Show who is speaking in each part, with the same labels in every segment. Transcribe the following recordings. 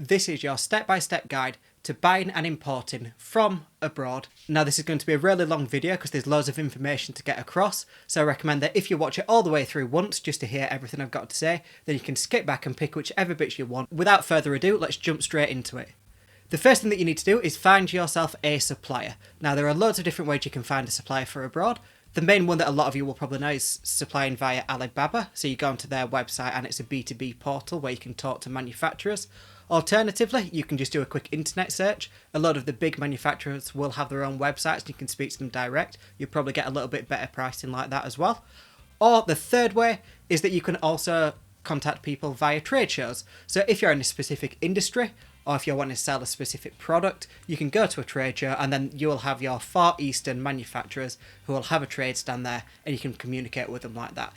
Speaker 1: This is your step-by-step guide to buying and importing from abroad. Now this is going to be a really long video because there's loads of information to get across, so I recommend that if you watch it all the way through once just to hear everything I've got to say, then you can skip back and pick whichever bits you want. Without further ado, let's jump straight into it. The first thing that you need to do is find yourself a supplier. Now there are loads of different ways you can find a supplier for abroad. The main one that a lot of you will probably know is supplying via Alibaba. So you go onto their website and it's a B2B portal where you can talk to manufacturers. Alternatively, you can just do a quick internet search. A lot of the big manufacturers will have their own websites and you can speak to them direct. You'll probably get a little bit better pricing like that as well. Or the third way is that you can also contact people via trade shows. So if you're in a specific industry, or if you're wanting to sell a specific product, you can go to a trade show and then you will have your Far Eastern manufacturers who will have a trade stand there and you can communicate with them like that.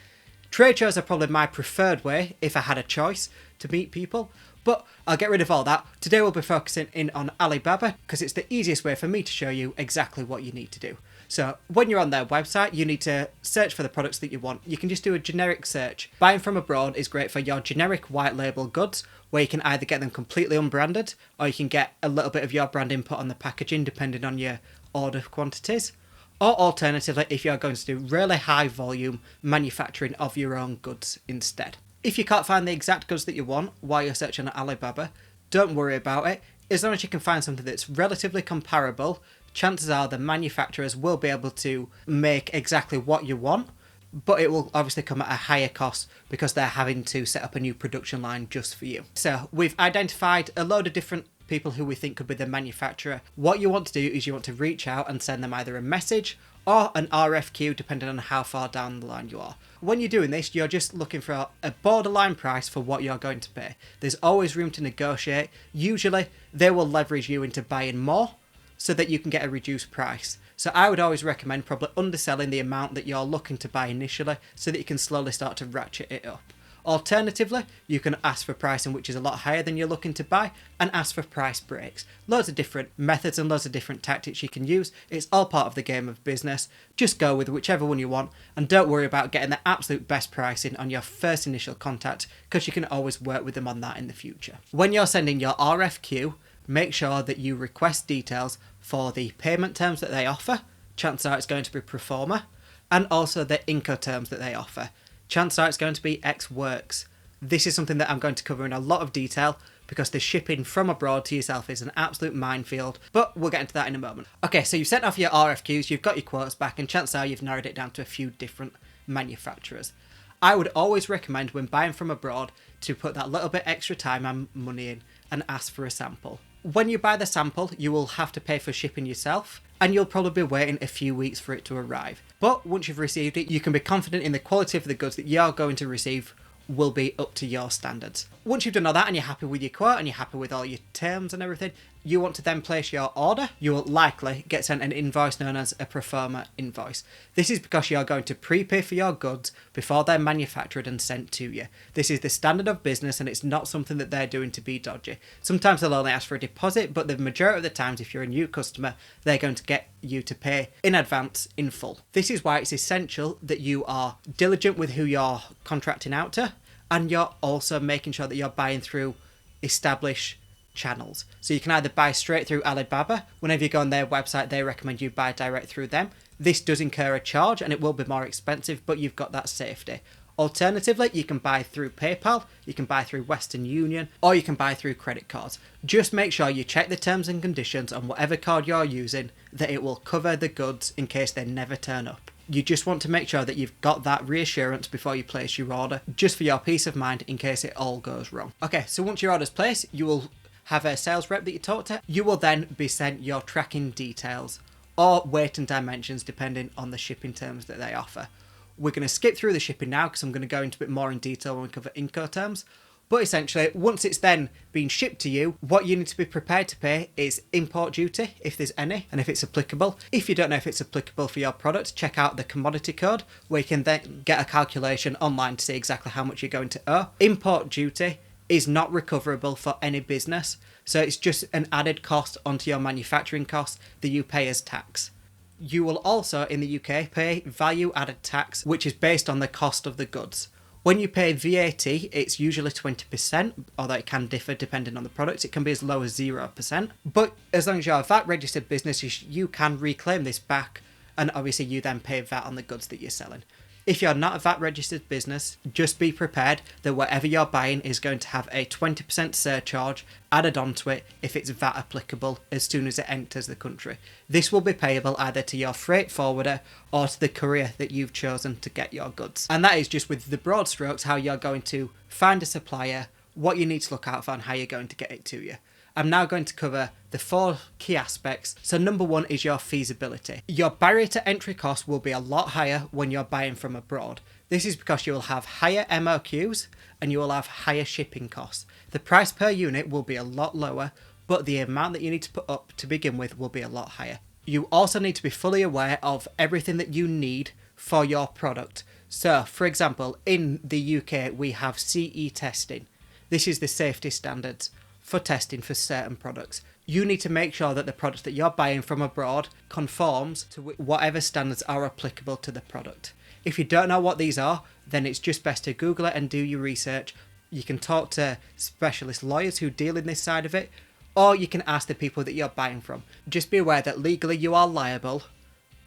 Speaker 1: Trade shows are probably my preferred way if I had a choice to meet people, but I'll get rid of all that. Today we'll be focusing in on Alibaba because it's the easiest way for me to show you exactly what you need to do. So when you're on their website, you need to search for the products that you want. You can just do a generic search. Buying from abroad is great for your generic white label goods, where you can either get them completely unbranded, or you can get a little bit of your brand input on the packaging depending on your order quantities. Or alternatively, if you're going to do really high volume manufacturing of your own goods instead. If you can't find the exact goods that you want while you're searching on Alibaba, don't worry about it. As long as you can find something that's relatively comparable, chances are the manufacturers will be able to make exactly what you want, but it will obviously come at a higher cost because they're having to set up a new production line just for you. So we've identified a load of different people who we think could be the manufacturer. What you want to do is you want to reach out and send them either a message or an RFQ depending on how far down the line you are. When you're doing this, you're just looking for a borderline price for what you're going to pay. There's always room to negotiate. Usually they will leverage you into buying more so that you can get a reduced price. So I would always recommend probably underselling the amount that you're looking to buy initially so that you can slowly start to ratchet it up. Alternatively, you can ask for pricing which is a lot higher than you're looking to buy and ask for price breaks. Loads of different methods and loads of different tactics you can use. It's all part of the game of business. Just go with whichever one you want and don't worry about getting the absolute best pricing on your first initial contact because you can always work with them on that in the future. When you're sending your RFQ, make sure that you request details for the payment terms that they offer. Chances are it's going to be pro forma, and also the Incoterms that they offer. Chances are it's going to be Ex Works. This is something that I'm going to cover in a lot of detail because the shipping from abroad to yourself is an absolute minefield, but we'll get into that in a moment. Okay, so you've sent off your RFQs, you've got your quotes back, and chances are you've narrowed it down to a few different manufacturers. I would always recommend when buying from abroad to put that little bit extra time and money in and ask for a sample. When you buy the sample, you will have to pay for shipping yourself, and you'll probably be waiting a few weeks for it to arrive. But once you've received it, you can be confident in the quality of the goods that you're going to receive will be up to your standards. Once you've done all that and you're happy with your quote and you're happy with all your terms and everything, you want to then place your order. You will likely get sent an invoice known as a pro forma invoice. This is because you're going to prepay for your goods before they're manufactured and sent to you. This is the standard of business and it's not something that they're doing to be dodgy. Sometimes they'll only ask for a deposit, but the majority of the times if you're a new customer, they're going to get you to pay in advance in full. This is why it's essential that you are diligent with who you're contracting out to, and you're also making sure that you're buying through established channels. So you can either buy straight through Alibaba. Whenever you go on their website, they recommend you buy direct through them. This does incur a charge and it will be more expensive, but you've got that safety. Alternatively, you can buy through PayPal, you can buy through Western Union, or you can buy through credit cards. Just make sure you check the terms and conditions on whatever card you're using, that it will cover the goods in case they never turn up. You just want to make sure that you've got that reassurance before you place your order, just for your peace of mind in case it all goes wrong. Okay, so once your order's placed, you will have a sales rep that you talk to. You will then be sent your tracking details or weight and dimensions depending on the shipping terms that they offer. We're going to skip through the shipping now because I'm going to go into a bit more in detail when we cover Incoterms. But essentially, once it's then been shipped to you, what you need to be prepared to pay is import duty, if there's any, and if it's applicable. If you don't know if it's applicable for your product, check out the commodity code, where you can then get a calculation online to see exactly how much you're going to owe. Import duty is not recoverable for any business, so it's just an added cost onto your manufacturing costs that you pay as tax. You will also, in the UK, pay value added tax, which is based on the cost of the goods. When you pay VAT, it's usually 20%, although it can differ depending on the product. It can be as low as 0%. But as long as you're a VAT registered business, you can reclaim this back, and obviously you then pay VAT on the goods that you're selling. If you're not a VAT registered business, just be prepared that whatever you're buying is going to have a 20% surcharge added onto it if it's VAT applicable as soon as it enters the country. This will be payable either to your freight forwarder or to the courier that you've chosen to get your goods. And that is just with the broad strokes how you're going to find a supplier, what you need to look out for, and how you're going to get it to you. I'm now going to cover the 4 key aspects. So number 1 is your feasibility. Your barrier to entry cost will be a lot higher when you're buying from abroad. This is because you will have higher MOQs and you will have higher shipping costs. The price per unit will be a lot lower, but the amount that you need to put up to begin with will be a lot higher. You also need to be fully aware of everything that you need for your product. So, for example, in the UK, we have CE testing. This is the safety standards for testing for certain products. You need to make sure that the product that you're buying from abroad conforms to whatever standards are applicable to the product. If you don't know what these are, then it's just best to Google it and do your research. You can talk to specialist lawyers who deal in this side of it, or you can ask the people that you're buying from. Just be aware that legally you are liable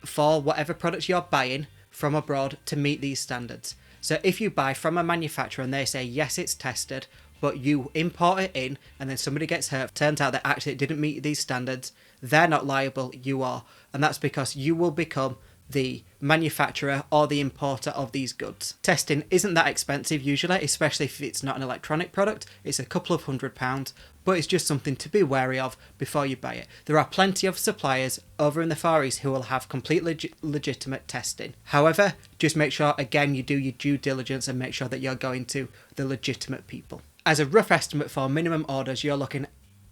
Speaker 1: for whatever products you're buying from abroad to meet these standards. So if you buy from a manufacturer and they say, yes, it's tested, but you import it in and then somebody gets hurt, turns out that actually it didn't meet these standards, they're not liable, you are. And that's because you will become the manufacturer or the importer of these goods. Testing isn't that expensive usually, especially if it's not an electronic product. It's a couple of £100, but it's just something to be wary of before you buy it. There are plenty of suppliers over in the Far East who will have completely legitimate testing. However, just make sure, again, you do your due diligence and make sure that you're going to the legitimate people. As a rough estimate for minimum orders, you're looking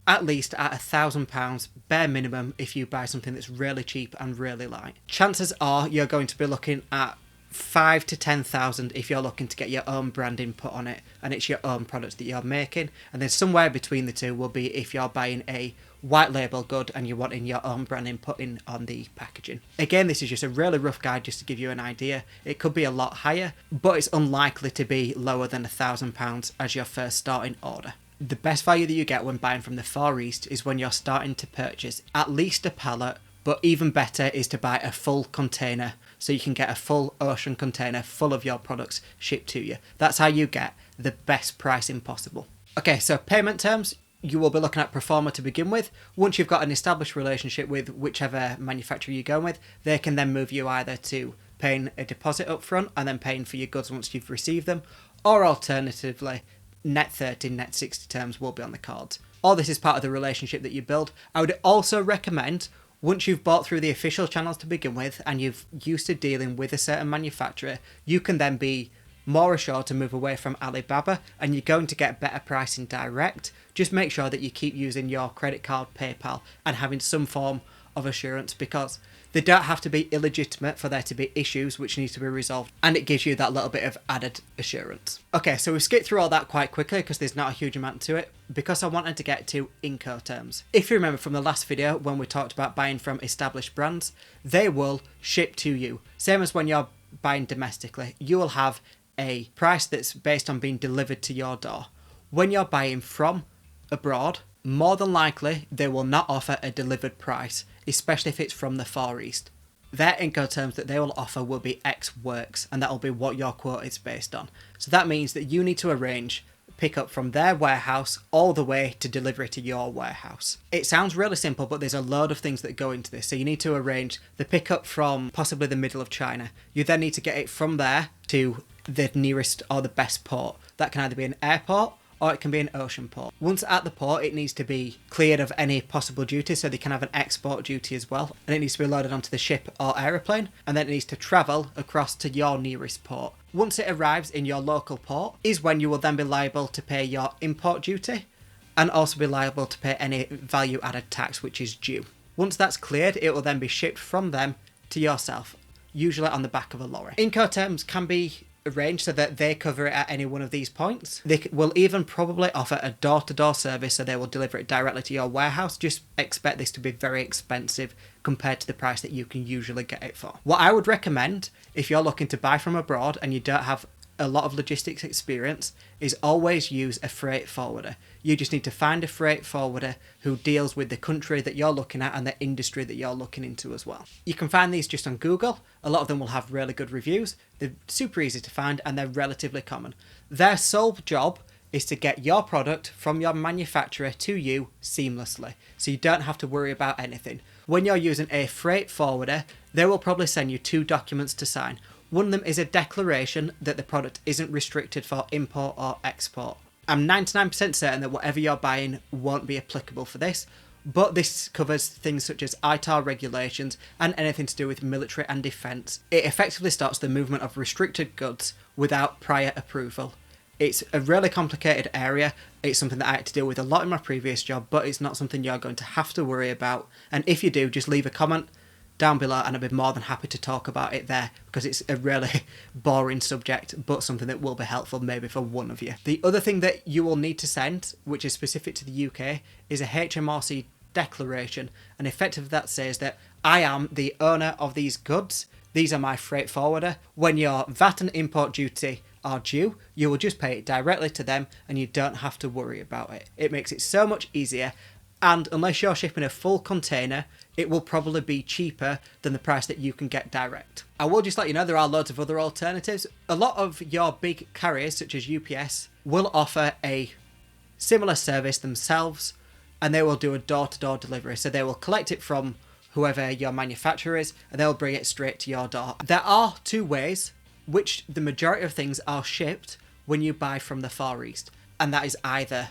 Speaker 1: at least at £1,000 bare minimum if you buy something that's really cheap and really light. Chances are you're going to be looking at 5 to 10,000 if you're looking to get your own branding put on it and it's your own products that you're making, and then somewhere between the two will be if you're buying a white label good and you're wanting your own branding put in on the packaging. Again, this is just a really rough guide just to give you an idea. It could be a lot higher, but it's unlikely to be lower than £1,000 as your first starting order. The best value that you get when buying from the Far East is when you're starting to purchase at least a pallet, but even better is to buy a full container so you can get a full ocean container full of your products shipped to you. That's how you get the best pricing possible. Okay, so payment terms, you will be looking at pro forma to begin with. Once you've got an established relationship with whichever manufacturer you're going with, they can then move you either to paying a deposit up front and then paying for your goods once you've received them, or alternatively, net 30, net 60 terms will be on the cards. All this is part of the relationship that you build. I would also recommend, once you've bought through the official channels to begin with and you've used to dealing with a certain manufacturer, you can then be more assured to move away from Alibaba and you're going to get better pricing direct. Just make sure that you keep using your credit card, PayPal, and having some form of assurance, because they don't have to be illegitimate for there to be issues which need to be resolved, and it gives you that little bit of added assurance. Okay, so we skipped through all that quite quickly because there's not a huge amount to it, because I wanted to get to Incoterms. If you remember from the last video when we talked about buying from established brands, they will ship to you. Same as when you're buying domestically, you will have a price that's based on being delivered to your door. When you're buying from abroad, more than likely they will not offer a delivered price, especially if it's from the Far East. Their Incoterms that they will offer will be X works, and that will be what your quote is based on. So that means that you need to arrange pick up from their warehouse all the way to delivery to your warehouse. It sounds really simple, but there's a load of things that go into this. So you need to arrange the pickup from possibly the middle of China. You then need to get it from there to the nearest or the best port. That can either be an airport or it can be an ocean port. Once at the port, it needs to be cleared of any possible duties, so they can have an export duty as well, and it needs to be loaded onto the ship or aeroplane, and then it needs to travel across to your nearest port. Once it arrives in your local port is when you will then be liable to pay your import duty and also be liable to pay any value added tax which is due. Once that's cleared, it will then be shipped from them to yourself, usually on the back of a lorry. Incoterms can be arranged so that they cover it at any one of these points. They will even probably offer a door-to-door service, so they will deliver it directly to your warehouse. Just expect this to be very expensive compared to the price that you can usually get it for. What I would recommend if you're looking to buy from abroad and you don't have a lot of logistics experience is always use a freight forwarder. You just need to find a freight forwarder who deals with the country that you're looking at and the industry that you're looking into as well. You can find these just on Google. A lot of them will have really good reviews. They're super easy to find and they're relatively common. Their sole job is to get your product from your manufacturer to you seamlessly, so you don't have to worry about anything. When you're using a freight forwarder, they will probably send you 2 documents to sign. One of them is a declaration that the product isn't restricted for import or export. I'm 99% certain that whatever you're buying won't be applicable for this, but this covers things such as ITAR regulations and anything to do with military and defence. It effectively stops the movement of restricted goods without prior approval. It's a really complicated area. It's something that I had to deal with a lot in my previous job, but it's not something you're going to have to worry about. And if you do, just leave a comment down below and I'd be more than happy to talk about it there, because it's a really boring subject, but something that will be helpful maybe for one of you. The other thing that you will need to send, which is specific to the UK, is a HMRC declaration, and effectively that says that I am the owner of these goods, these are my freight forwarder. When your VAT and import duty are due, you will just pay it directly to them and you don't have to worry about it. It makes it so much easier, and unless you're shipping a full container, it will probably be cheaper than the price that you can get direct. I will just let you know there are loads of other alternatives. A lot of your big carriers such as UPS will offer a similar service themselves, and they will do a door-to-door delivery. So they will collect it from whoever your manufacturer is and they'll bring it straight to your door. There are 2 ways which the majority of things are shipped when you buy from the Far East, and that is either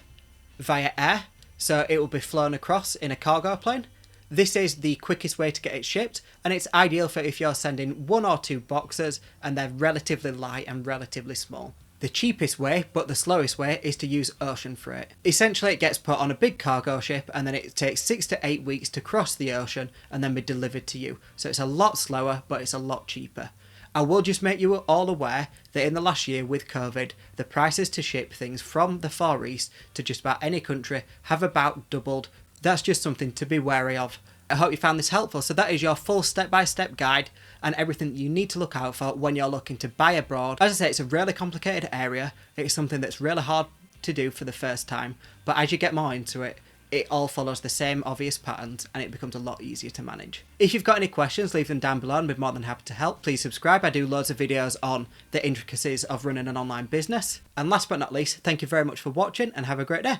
Speaker 1: via air, so it will be flown across in a cargo plane. This is the quickest way to get it shipped, and it's ideal for if you're sending 1 or 2 boxes and they're relatively light and relatively small. The cheapest way, but the slowest way, is to use ocean freight. Essentially, it gets put on a big cargo ship and then it takes 6 to 8 weeks to cross the ocean and then be delivered to you. So it's a lot slower, but it's a lot cheaper. I will just make you all aware that in the last year with COVID, the prices to ship things from the Far East to just about any country have about doubled. That's just something to be wary of. I hope you found this helpful. So that is your full step-by-step guide and everything that you need to look out for when you're looking to buy abroad. As I say, it's a really complicated area. It's something that's really hard to do for the first time, but as you get more into it, it all follows the same obvious patterns and it becomes a lot easier to manage. If you've got any questions, leave them down below and I'd be more than happy to help. Please subscribe. I do loads of videos on the intricacies of running an online business. And last but not least, thank you very much for watching and have a great day.